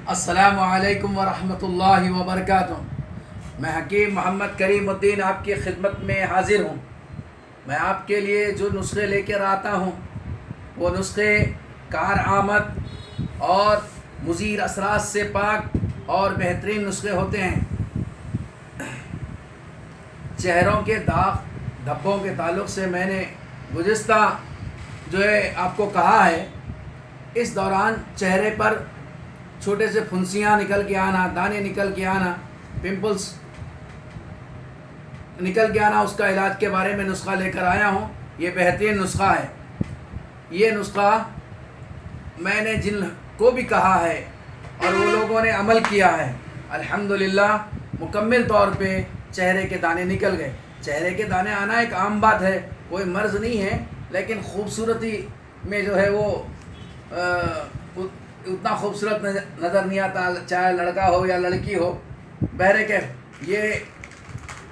السلام علیکم ورحمۃ اللہ وبرکاتہ۔ میں حکیم محمد کریم الدین آپ کی خدمت میں حاضر ہوں۔ میں آپ کے لیے جو نسخے لے کر آتا ہوں وہ نسخے کارآمد اور مضر اثرات سے پاک اور بہترین نسخے ہوتے ہیں۔ چہروں کے داغ دھبوں کے تعلق سے میں نے گزشتہ جو ہے آپ کو کہا ہے، اس دوران چہرے پر چھوٹے سے پھنسیاں نکل کے آنا، دانے نکل کے آنا، پمپلز نکل کے آنا، اس کا علاج کے بارے میں نسخہ لے کر آیا ہوں۔ یہ بہترین نسخہ ہے۔ یہ نسخہ میں نے جن کو بھی کہا ہے اور وہ لوگوں نے عمل کیا ہے، الحمدللہ مکمل طور پہ چہرے کے دانے نکل گئے۔ چہرے کے دانے آنا ایک عام بات ہے، کوئی مرض نہیں ہے، لیکن خوبصورتی میں جو ہے وہ اتنا خوبصورت نظر نہیں آتا، چاہے لڑکا ہو یا لڑکی ہو۔ بہرکیف یہ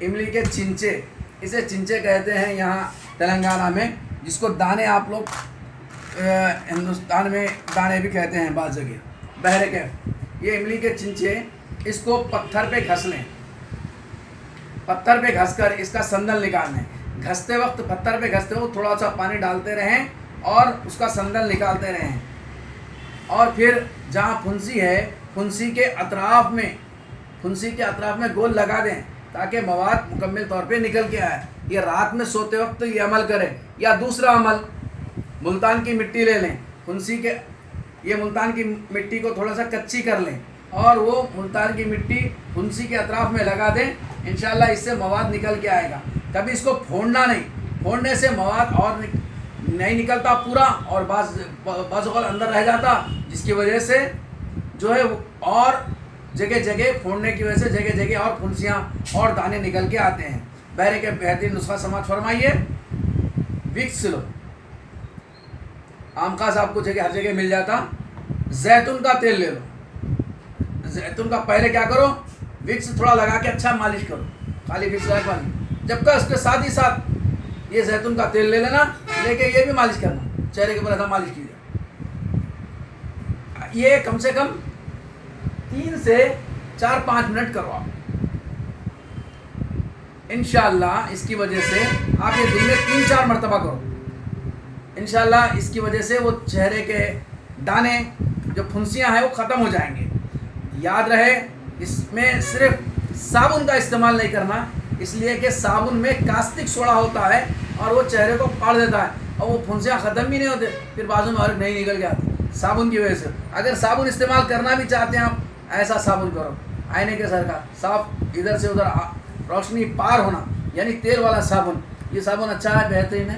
املی کے چنچے، اسے چنچے کہتے ہیں یہاں تلنگانہ میں، جس کو دانے آپ لوگ ہندوستان میں دانے بھی کہتے ہیں بعض جگہ۔ بہرکیف یہ املی کے چنچے، اس کو پتھر پہ گھس لیں، پتھر پہ گھس کر اس کا سندل نکالنا ہے۔ گھستے وقت پتھر پہ گھستے وقت تھوڑا سا پانی ڈالتے رہیں اور اس کا سندل نکالتے رہیں، اور پھر جہاں پھنسی ہے پھنسی کے اطراف میں گول لگا دیں تاکہ مواد مکمل طور پہ نکل کے آئے۔ یہ رات میں سوتے وقت یہ عمل کریں، یا دوسرا عمل ملتان کی مٹی لے لیں، یہ ملتان کی مٹی کو تھوڑا سا کچی کر لیں اور وہ ملتان کی مٹی پھنسی کے اطراف میں لگا دیں، انشاءاللہ اس سے مواد نکل کے آئے گا۔ کبھی اس کو پھوڑنا نہیں، پھوڑنے سے مواد اور نہیں نکلتا پورا، اور بعض اوقات اندر رہ جاتا، جس کی وجہ سے جو ہے اور جگہ جگہ پھوڑنے کی وجہ سے جگہ جگہ اور پھنسیاں اور دانے نکل کے آتے ہیں۔ بہرکیف بہترین نسخہ سماعت فرمائیے۔ وکس لو، عام خاص آپ کو ہر جگہ مل جاتا۔ زیتون کا تیل لے لو، زیتون کا پہلے کیا کرو، وکس تھوڑا لگا کے اچھا مالش کرو، خالی وکس لگا کے، جب کہ اس کے ساتھ ہی ساتھ یہ زیتون کا تیل لے لینا، لے کے یہ بھی مالش کرنا، چہرے کے اوپر ایسا مالش کیجیے۔ یہ کم سے کم 3 سے 4-5 منٹ کرو آپ، انشاءاللہ اس کی وجہ سے آپ یہ دن میں 3-4 مرتبہ کرو، انشاءاللہ اس کی وجہ سے وہ چہرے کے دانے جو پھنسیاں ہیں وہ ختم ہو جائیں گے۔ یاد رہے اس میں صرف صابن کا استعمال نہیں کرنا، اس لیے کہ صابن میں کاسٹک سوڈا ہوتا ہے اور وہ چہرے کو پھاڑ دیتا ہے، اور وہ پھنسیاں ختم بھی نہیں ہوتے، پھر بازو میں اور نہیں نکل گیا صابن کی وجہ سے۔ اگر صابن استعمال کرنا بھی چاہتے ہیں آپ، ایسا صابن کرو آئینے کے سر کا، صاف ادھر سے ادھر روشنی پار ہونا، یعنی تیل والا صابن۔ یہ صابن اچھا ہے، بہترین ہے۔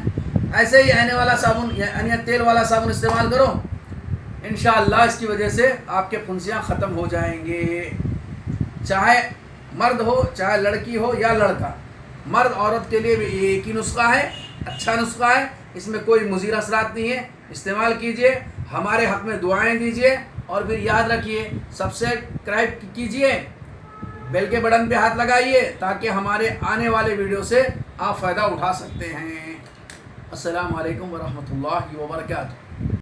ایسے ہی آئینے والا صابن یعنی تیل والا صابن استعمال کرو، انشاءاللہ اس کی وجہ سے آپ کے پھنسیاں ختم ہو جائیں گے۔ چاہے مرد ہو چاہے لڑکی ہو یا لڑکا، مرد عورت کے لیے بھی ایک ہی نسخہ ہے، اچھا نسخہ ہے، اس میں کوئی مضر اثرات نہیں ہے۔ استعمال کیجئے، ہمارے حق میں دعائیں دیجئے، اور پھر یاد رکھیے سبسکرائب کیجئے، بیل کے بٹن پہ ہاتھ لگائیے تاکہ ہمارے آنے والے ویڈیو سے آپ فائدہ اٹھا سکتے ہیں۔ السلام علیکم ورحمۃ اللہ وبرکاتہ۔